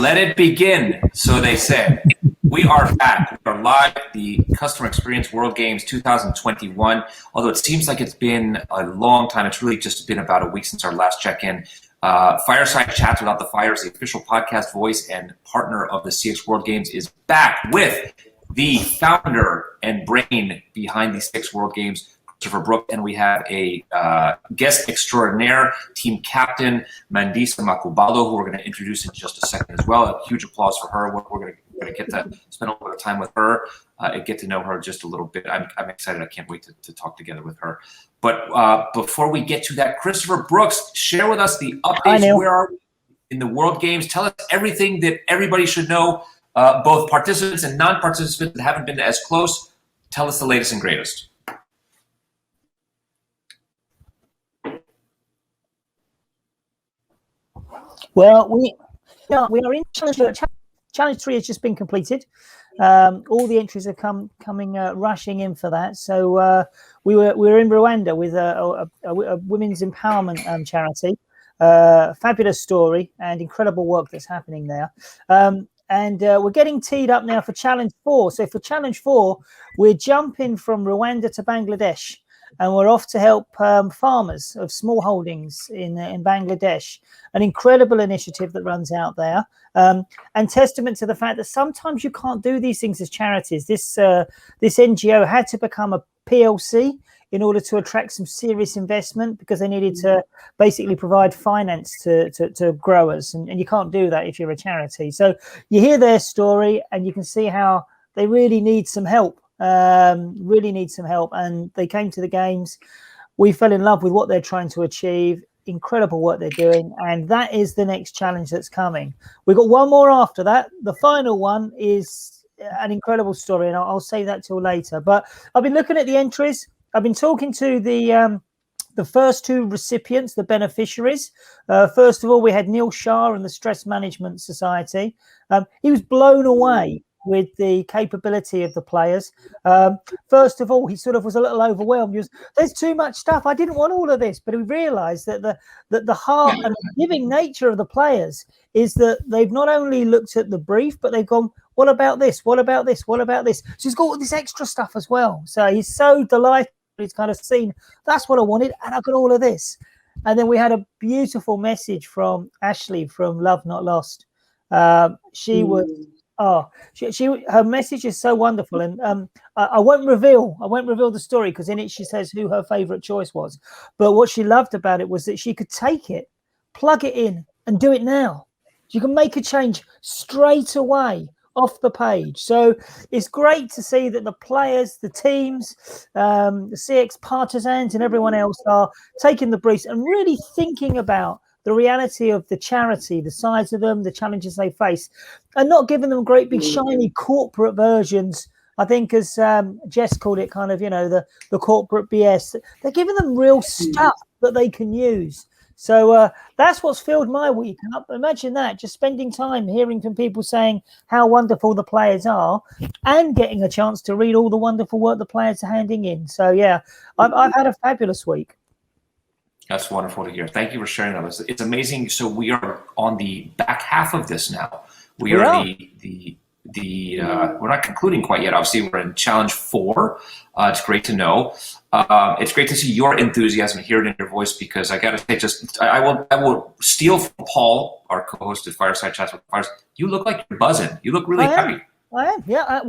Let it begin, so they say. We are back. We are live at the Customer Experience World Games 2021. Although it seems like it's been a long time, it's really just been about a week since our last check-in. Fireside Chats Without the Fires, the official podcast voice and partner of the CX World Games, is back with the founder and brain behind the CX World Games, Christopher Brooks, and we have a guest extraordinaire, team captain, Mandisa Makubalo, who we're going to introduce in just a second as well. A huge applause for her. We're going to get to spend a little bit of time with her and get to know her just a little bit. I'm excited. I can't wait to talk together with her. But before we get to that, Christopher Brooks, share with us the updates. Where are we in the World Games? Tell us everything that everybody should know, both participants and non-participants that haven't been as close. Tell us the latest and greatest. Well, we are in Challenge 3 has just been completed. All the entries are coming rushing in for that. So we were in Rwanda with a women's empowerment charity. Fabulous story and incredible work that's happening there. And we're getting teed up now for Challenge 4. So for Challenge 4, we're jumping from Rwanda to Bangladesh. And we're off to help farmers of small holdings in Bangladesh. An incredible initiative that runs out there, and testament to the fact that sometimes you can't do these things as charities. This NGO had to become a PLC in order to attract some serious investment because they needed to basically provide finance to growers, and you can't do that if you're a charity. So you hear their story and you can see how they really need some help. And they came to the games. We fell in love with what they're trying to achieve. Incredible work they're doing, and that is the next challenge that's coming. We've got one more after that. The final one is an incredible story, and I'll save that till later. But I've been looking at the entries. I've been talking to the first two recipients, the beneficiaries. First of all, we had Neal and the Stress Management Society. He was blown away with the capability of the players. First of all, he sort of was a little overwhelmed. There's too much stuff. I didn't want all of this, but he realized that the heart and giving nature of the players is that they've not only looked at the brief, but they've gone, what about this? What about this? What about this? So he's got all this extra stuff as well. So he's so delighted. He's kind of seen, that's what I wanted, and I got all of this. And then we had a beautiful message from Ashley from Love Not Lost. She was... her message is so wonderful, and I won't reveal the story because in it she says who her favorite choice was. But what she loved about it was that she could take it, plug it in, and do it now. You can make a change straight away off the page. So it's great to see that the players, the teams, the CX partisans, and everyone else are taking the briefs and really thinking about the reality of the charity, the size of them, the challenges they face, and not giving them great big shiny corporate versions. I think as Jess called it, kind of, the corporate BS. They're giving them real stuff that they can use. So that's what's filled my week up. Imagine that, just spending time hearing from people saying how wonderful the players are and getting a chance to read all the wonderful work the players are handing in. So, yeah, I've had a fabulous week. That's wonderful to hear. Thank you for sharing that. It's amazing. So we are on the back half of this now. We are we're not concluding quite yet. Obviously, we're in Challenge 4. It's great to know. It's great to see your enthusiasm and hear it in your voice, because I got to say, I will steal from Paul, our co-host at Fireside Chats with Fires. You look like you're buzzing. You look really happy. I am, yeah. I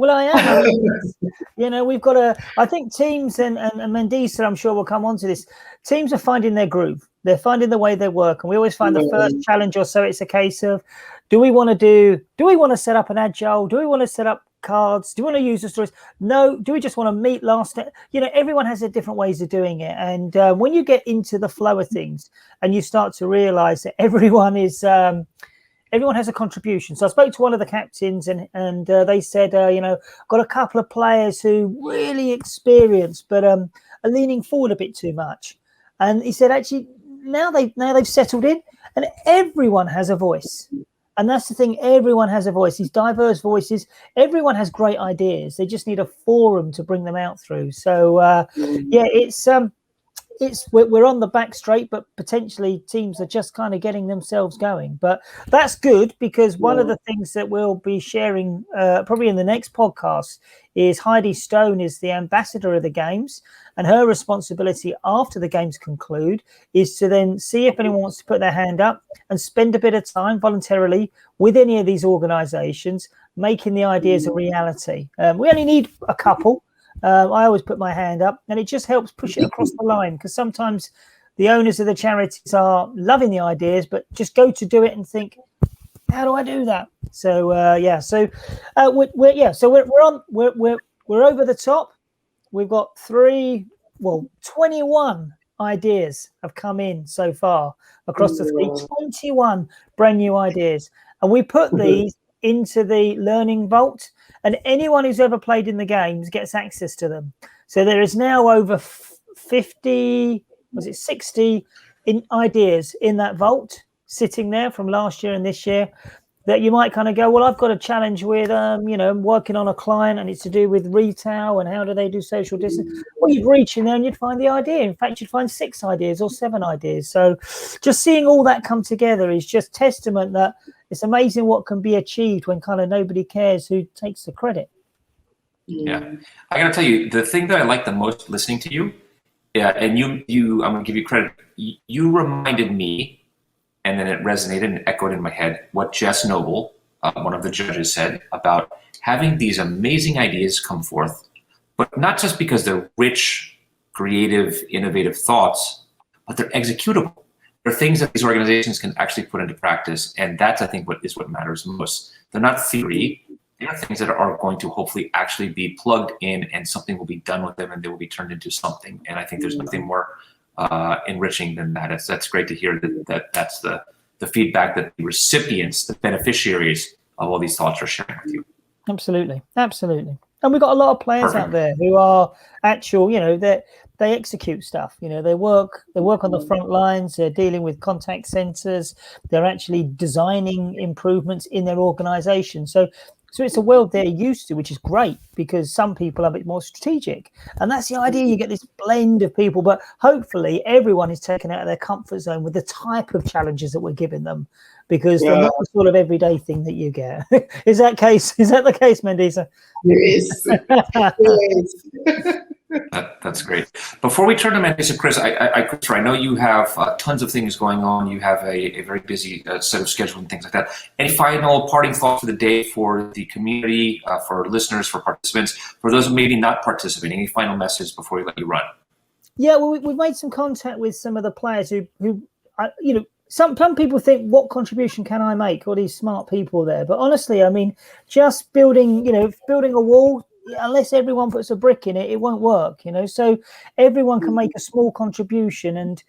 am. We've got I think teams and Mandisa, I'm sure we'll come on to this. Teams are finding their groove. They're finding the way they work. And we always find the first challenge or so, it's a case of, do we want to set up an agile? Do we want to set up cards? Do we want to use the stories? No. Do we just want to meet last? Everyone has their different ways of doing it. And when you get into the flow of things and you start to realize that everyone has a contribution. So I spoke to one of the captains and they said, got a couple of players who really experienced, but are leaning forward a bit too much. And he said, actually, now they've settled in and everyone has a voice. And that's the thing. Everyone has a voice, these diverse voices. Everyone has great ideas. They just need a forum to bring them out through. So, we're on the back straight, but potentially teams are just kind of getting themselves going. But that's good, because one of the things that we'll be sharing probably in the next podcast is Heidi Stone is the ambassador of the games, and her responsibility after the games conclude is to then see if anyone wants to put their hand up and spend a bit of time voluntarily with any of these organizations, making the ideas a reality. We only need a couple. I always put my hand up, and it just helps push it across the line, because sometimes the owners of the charities are loving the ideas, but just go to do it and think, how do I do that? So we're over the top. We've got 21 ideas have come in so far across the 21 brand new ideas, and we put these into the learning vault, and anyone who's ever played in the games gets access to them. So there is now over 60 ideas in that vault sitting there from last year and this year, that you might kind of go, well, I've got a challenge with, I'm working on a client and it's to do with retail and how do they do social distance. Well, you'd reach in there and you'd find the idea. In fact, you'd find 6 ideas or 7 ideas. So just seeing all that come together is just testament that it's amazing what can be achieved when kind of nobody cares who takes the credit. Yeah, I got to tell you, the thing that I like the most listening to you, and you, I'm going to give you credit. You reminded me, and then it resonated and echoed in my head, what Jess Noble, one of the judges, said about having these amazing ideas come forth, but not just because they're rich, creative, innovative thoughts, but they're executable. They're things that these organizations can actually put into practice, and that's, I think, what matters most. They're not theory. They're things that are going to hopefully actually be plugged in, and something will be done with them, and they will be turned into something. And I think there's nothing more enriching than that. That's great to hear that's the feedback that the recipients, the beneficiaries of all these thoughts are sharing with you. Absolutely. And we've got a lot of players out there who are actual, that they execute stuff. They work on the front lines. They're dealing with contact centers. They're actually designing improvements in their organization. So it's a world they're used to, which is great, because some people are a bit more strategic. And that's the idea. You get this blend of people, but hopefully everyone is taken out of their comfort zone with the type of challenges that we're giving them, because they're not the sort of everyday thing that you get. Is that the case, Mandisa? Yes. That's great. Before we turn to Mandisa, Chris, I know you have tons of things going on. You have a very busy set of schedules and things like that. Any final parting thoughts for the day for the community, for listeners, for participants, for those who maybe not participating? Any final message before we let you run? Yeah, well, we've made some contact with some of the players who some people think, what contribution can I make? All these smart people there. But honestly, I mean, just building a wall, unless everyone puts a brick in it, it won't work, So everyone can make a small contribution, and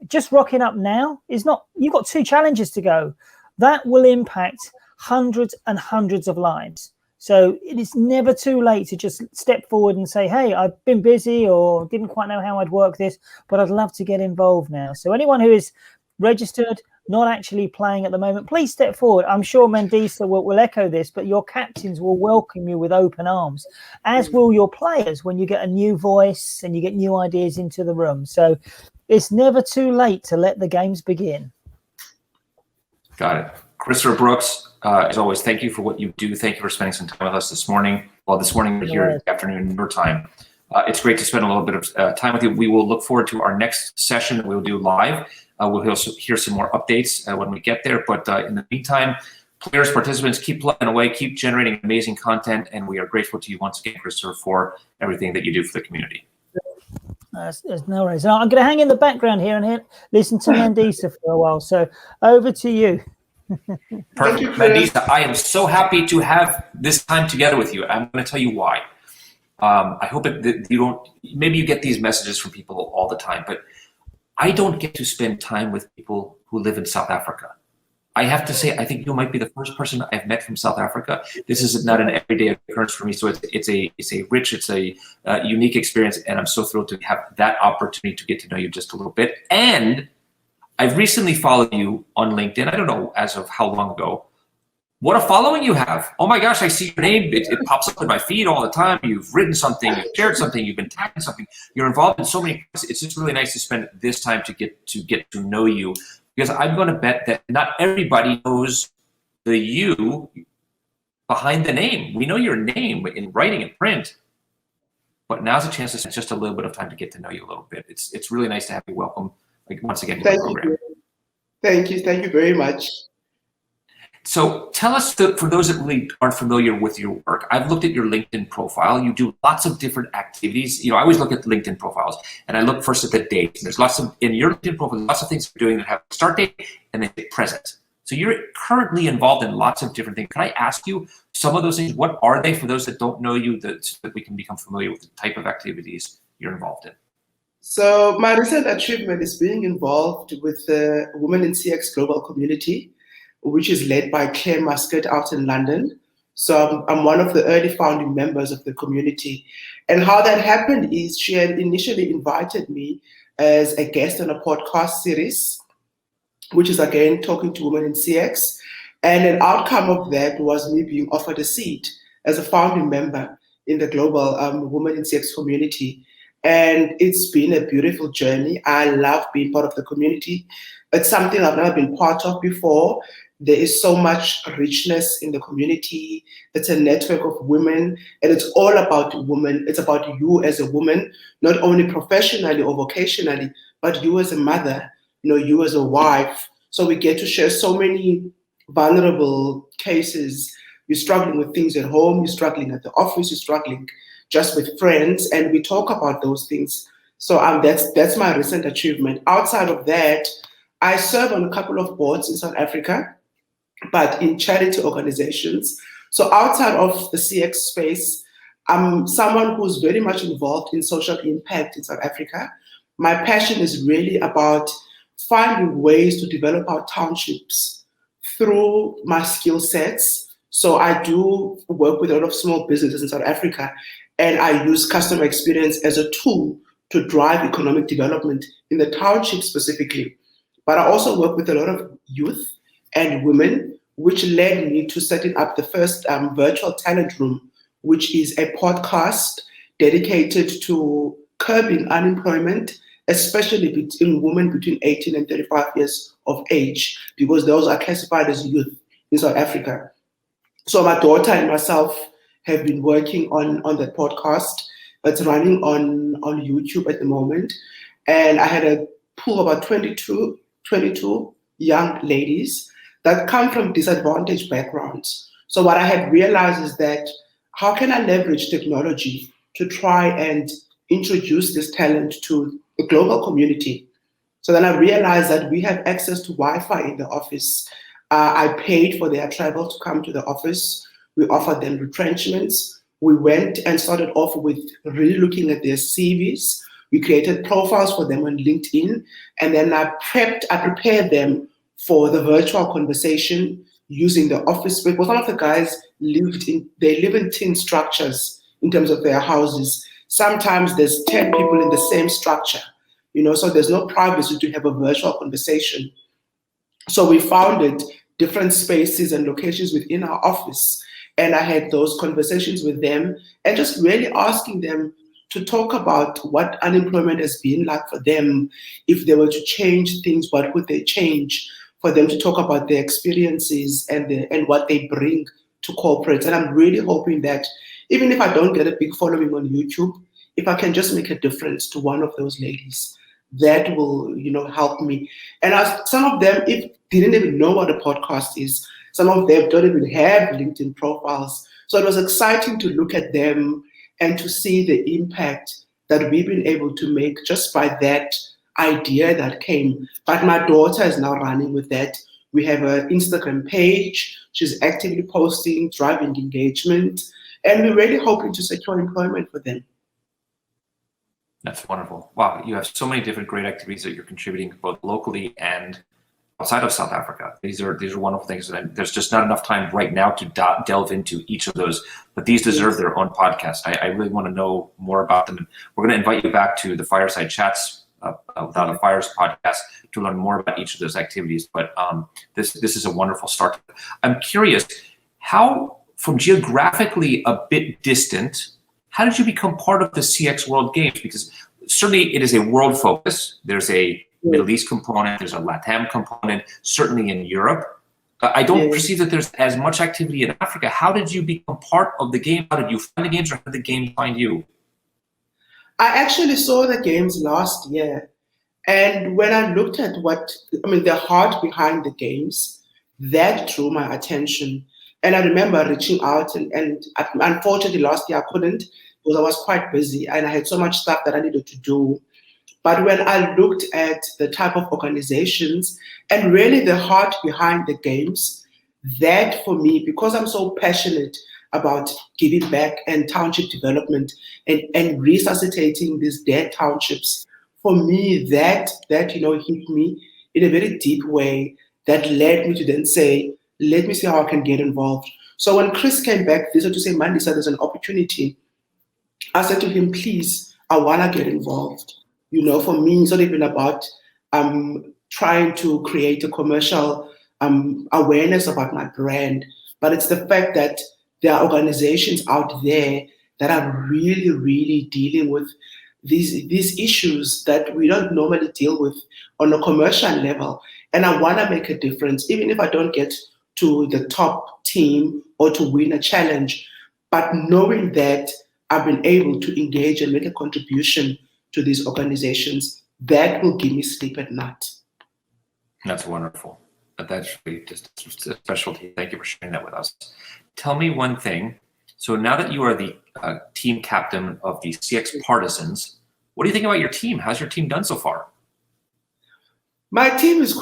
just rocking up now is not. You've got 2 challenges to go. That will impact hundreds and hundreds of lives. So it is never too late to just step forward and say, hey, I've been busy or didn't quite know how I'd work this, but I'd love to get involved now. So anyone who is registered, not actually playing at the moment, please step forward. I'm sure Mandisa will echo this, but your captains will welcome you with open arms, as will your players when you get a new voice and you get new ideas into the room. So it's never too late to let the games begin. Got it. Christopher Brooks, as always, thank you for what you do. Thank you for spending some time with us this morning. Well, this morning we're here this afternoon, your time. It's great to spend a little bit of time with you. We will look forward to our next session that we'll do live. We'll also hear some more updates when we get there. But in the meantime, players, participants, keep plugging away, keep generating amazing content. And we are grateful to you once again, Christopher, for everything that you do for the community. There's no worries. I'm going to hang in the background here and listen to Mandisa for a while. So over to you. Perfect. Mandisa, I am so happy to have this time together with you. I'm going to tell you why. I hope that maybe you get these messages from people all the time, but I don't get to spend time with people who live in South Africa. I have to say, I think you might be the first person I've met from South Africa. This is not an everyday occurrence for me, so it's a rich, unique experience, and I'm so thrilled to have that opportunity to get to know you just a little bit. And I've recently followed you on LinkedIn. I don't know as of how long ago, What a following you have. Oh my gosh, I see your name. It pops up in my feed all the time. You've written something, you've shared something, you've been tagging something. You're involved in so many. It's just really nice to spend this time to get to know you, because I'm going to bet that not everybody knows the you behind the name. We know your name in writing and print, but now's a chance to spend just a little bit of time to get to know you a little bit. It's really nice to have you welcome, like, once again, to the program. Thank you very much. So tell us, for those that really aren't familiar with your work, I've looked at your LinkedIn profile. You do lots of different activities. You know, I always look at LinkedIn profiles, and I look first at the dates. There's lots of, in your LinkedIn profile, lots of things you're doing that have a start date and then present. So you're currently involved in lots of different things. Can I ask you some of those things? What are they for those that don't know you, so that we can become familiar with the type of activities you're involved in? So my recent achievement is being involved with the Women in CX Global Community, which is led by Claire Muscat out in London. So I'm one of the early founding members of the community. And how that happened is she had initially invited me as a guest on a podcast series, which is again talking to women in CX. And an outcome of that was me being offered a seat as a founding member in the global Women in CX community. And it's been a beautiful journey. I love being part of the community. It's something I've never been part of before. There is so much richness in the community. It's a network of women, and it's all about women. It's about you as a woman, not only professionally or vocationally, but you as a mother, you as a wife. So we get to share so many vulnerable cases. You're struggling with things at home, you're struggling at the office, you're struggling just with friends, and we talk about those things. So that's my recent achievement. Outside of that, I serve on a couple of boards in South Africa, but in charity organizations. So outside of the CX space, I'm someone who's very much involved in social impact in South Africa. My passion is really about finding ways to develop our townships through my skill sets. So I do work with a lot of small businesses in South Africa, and I use customer experience as a tool to drive economic development in the township specifically. But I also work with a lot of youth and women, which led me to setting up the first virtual talent room, which is a podcast dedicated to curbing unemployment, especially between women between 18 and 35 years of age, because those are classified as youth in South Africa. So my daughter and myself have been working on that podcast. It's running on YouTube at the moment. And I had a pool of about 22 young ladies that come from disadvantaged backgrounds. So what I had realized is that how can I leverage technology to try and introduce this talent to the global community? So then I realized that we have access to Wi-Fi in the office. I paid for their travel to come to the office. We offered them retrenchments. We went and started off with really looking at their CVs. We created profiles for them on LinkedIn, and then I prepared them for the virtual conversation using the office space. Because some of the guys live in tin structures in terms of their houses. Sometimes there's 10 people in the same structure, so there's no privacy to have a virtual conversation. So we founded different spaces and locations within our office, and I had those conversations with them and just really asking them to talk about what unemployment has been like for them. If they were to change things, what would they change? For them to talk about their experiences and what they bring to corporates. And I'm really hoping that even if I don't get a big following on YouTube, if I can just make a difference to one of those ladies, that will, help me. And some of them didn't even know what a podcast is. Some of them don't even have LinkedIn profiles. So it was exciting to look at them and to see the impact that we've been able to make just by that idea that came. But my daughter is now running with that. We have an Instagram page. She's actively posting, driving engagement, and we're really hoping to secure employment for them. That's wonderful. Wow, you have so many different great activities that you're contributing both locally and outside of South Africa. These are wonderful things, and there's just not enough time right now to delve into each of those, but these deserve their own podcast. I really want to know more about them. We're going to invite you back to the Fireside Chats Without a Fires podcast to learn more about each of those activities. But this is a wonderful start. I'm curious, how, from geographically a bit distant, how did you become part of the CX World Games? Because certainly it is a world focus. There's a Middle East component, there's a LATAM component, certainly in Europe. I don't perceive that there's as much activity in Africa. How did you become part of the game? How did you find the games, or how did the game find you? I actually saw the games last year. And when I looked at the heart behind the games, that drew my attention. And I remember reaching out, and unfortunately last year I couldn't because I was quite busy and I had so much stuff that I needed to do. But when I looked at the type of organizations and really the heart behind the games, that for me, because I'm so passionate about giving back and township development and resuscitating these dead townships, for me, that hit me in a very deep way that led me to then say, let me see how I can get involved. So when Chris came back, this was to say, Mandisa, there's an opportunity. I said to him, please, I want to get involved. For me, it's not even about trying to create a commercial awareness about my brand, but it's the fact that there are organizations out there that are really, really dealing with these issues that we don't normally deal with on a commercial level. And I want to make a difference, even if I don't get to the top team or to win a challenge. But knowing that I've been able to engage and make a contribution to these organizations, that will give me sleep at night. That's wonderful. That's really just a specialty. Thank you for sharing that with us. Tell me one thing. So now that you are the team captain of the CX Partisans, what do you think about your team? How's your team done so far? My team is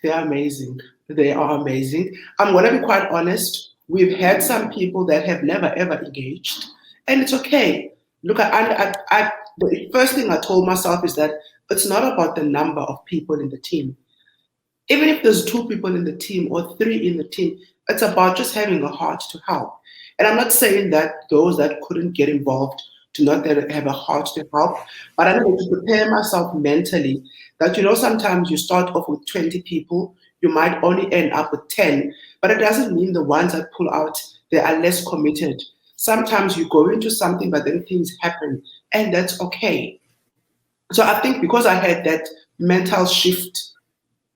they're amazing. They are amazing. I'm going to be quite honest. We've had some people that have never, ever engaged, and it's okay. Look, the first thing I told myself is that it's not about the number of people in the team. Even if there's 2 people in the team or 3 in the team, it's about just having a heart to help. And I'm not saying that those that couldn't get involved do not have a heart to help, but I need to prepare myself mentally that, sometimes you start off with 20 people, you might only end up with 10, but it doesn't mean the ones that pull out, they are less committed. Sometimes you go into something, but then things happen, and that's okay. So I think because I had that mental shift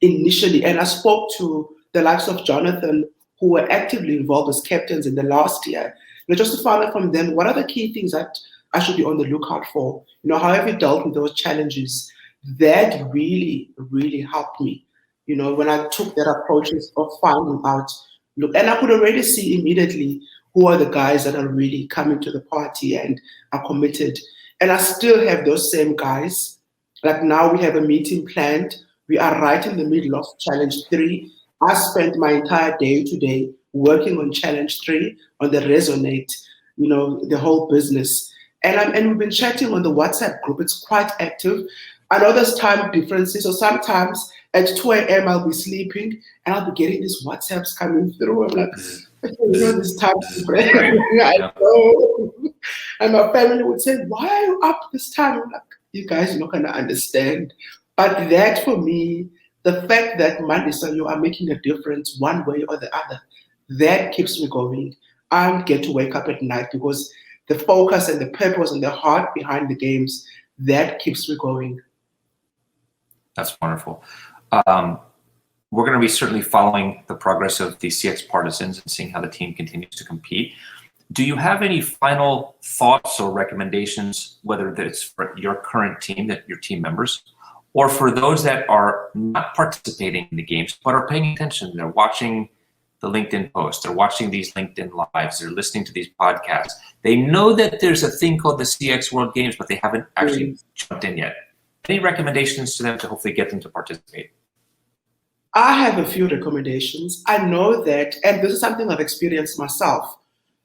initially, and I spoke to the likes of Jonathan, who were actively involved as captains in the last year, just to find out from them, what are the key things that I should be on the lookout for? How have you dealt with those challenges? That really, really helped me, when I took that approach of finding out, and I could already see immediately who are the guys that are really coming to the party and are committed. And I still have those same guys. Like now we have a meeting planned. We are right in the middle of Challenge 3. I spent my entire day today working on Challenge 3, on the Resonate, the whole business. And we've been chatting on the WhatsApp group. It's quite active. I know there's time differences. So sometimes at 2 a.m. I'll be sleeping and I'll be getting these WhatsApps coming through. I'm like, this time difference. I know. And my family would say, why are you up this time? I'm like, you guys are not going to understand. But that for me, the fact that Mandisa, you are making a difference one way or the other, that keeps me going. I get to wake up at night because the focus and the purpose and the heart behind the games, that keeps me going. That's wonderful. We're going to be certainly following the progress of the CX Partisans and seeing how the team continues to compete. Do you have any final thoughts or recommendations, whether that's for your current team, that your team members, or for those that are not participating in the games but are paying attention? They're watching the LinkedIn posts, they're watching these LinkedIn lives, they're listening to these podcasts. They know that there's a thing called the CX World Games, but they haven't actually jumped in yet. Any recommendations to them to hopefully get them to participate? I have a few recommendations. I know that, and this is something I've experienced myself.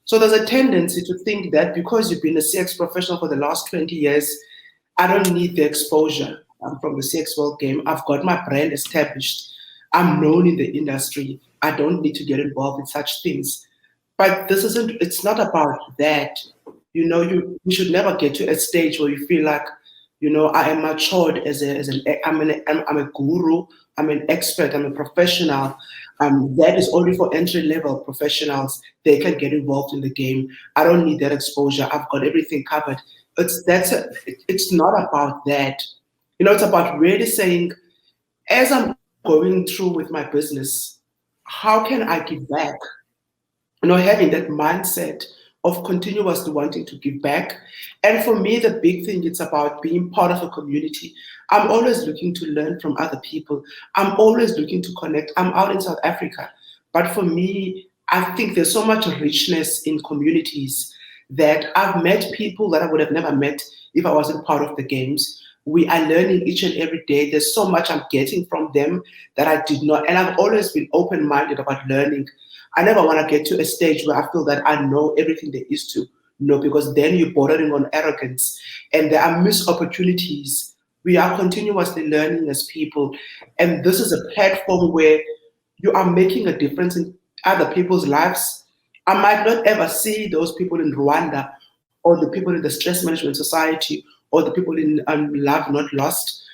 So there's a tendency to think that because you've been a CX professional for the last 20 years, I don't need the exposure from the CX World Game. I've got my brand established. I'm known in the industry. I don't need to get involved in such things. But it's not about that. You should never get to a stage where you feel like, I am matured I'm a guru, I'm an expert, I'm a professional. That is only for entry-level professionals. They can get involved in the game. I don't need that exposure. I've got everything covered. It's not about that. It's about really saying, as I'm going through with my business, how can I give back? Having that mindset of continuously wanting to give back. And for me, the big thing, it's about being part of a community. I'm always looking to learn from other people. I'm always looking to connect. I'm out in South Africa. But for me, I think there's so much richness in communities that I've met people that I would have never met if I wasn't part of the games. We are learning each and every day. There's so much I'm getting from them that I did not. And I've always been open-minded about learning. I never want to get to a stage where I feel that I know everything there is to know, because then you're bordering on arrogance and there are missed opportunities. We are continuously learning as people. And this is a platform where you are making a difference in other people's lives. I might not ever see those people in Rwanda or the people in the Stress Management Society or the people in Love Not Lost,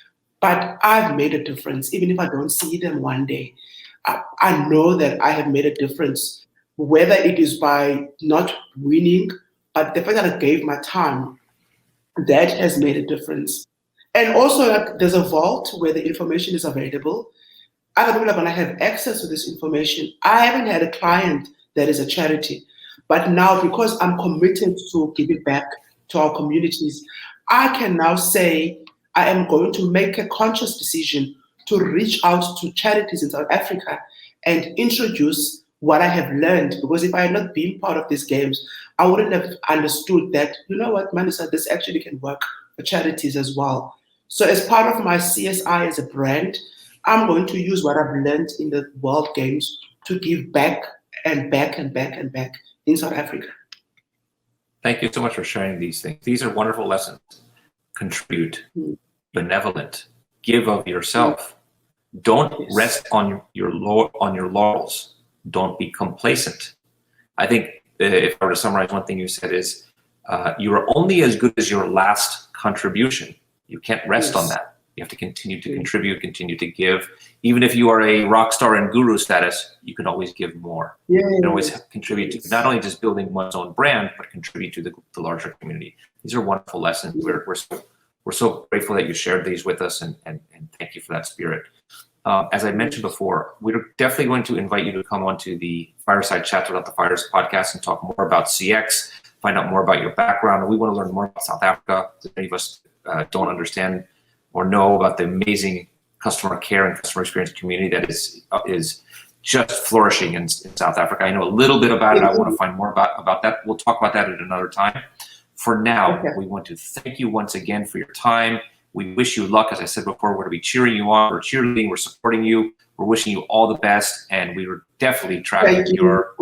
but I've made a difference, even if I don't see them one day. I know that I have made a difference, whether it is by not winning, but the fact that I gave my time, that has made a difference. And also, there's a vault where the information is available. Other people are going to have access to this information. I haven't had a client that is a charity, but now, because I'm committed to giving back to our communities, I can now say I am going to make a conscious decision to reach out to charities in South Africa and introduce what I have learned. Because if I had not been part of these games, I wouldn't have understood that, Mandisa, this actually can work for charities as well. So as part of my CSI as a brand, I'm going to use what I've learned in the World Games to give back and back and back and back in South Africa. Thank you so much for sharing these things. These are wonderful lessons. Contribute, benevolent, give of yourself. Don't rest on your laurels. Don't be complacent. I think if I were to summarize one thing you said is, you are only as good as your last contribution. You can't rest on that. You have to continue to contribute, continue to give. Even if you are a rock star and guru status, you can always give more. You can always contribute to not only just building one's own brand, but contribute to the larger community. These are wonderful lessons. We're so grateful that you shared these with us, and thank you for that spirit. As I mentioned before, we're definitely going to invite you to come onto the Fireside Chats Without the Fires podcast and talk more about CX, find out more about your background. And we want to learn more about South Africa. Many of us don't understand or know about the amazing customer care and customer experience community that is just flourishing in South Africa. I know a little bit about it. I want to find more about that. We'll talk about that at another time. For now, we want to thank you once again for your time. We wish you luck. As I said before, we're going to be cheering you on. We're cheerleading. We're supporting you. We're wishing you all the best. And we were definitely tracking your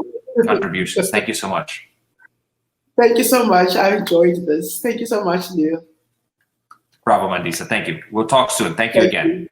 contributions. Thank you so much. Thank you so much. I enjoyed this. Thank you so much, Neal. Bravo, Mandisa. Thank you. We'll talk soon. Thank you again.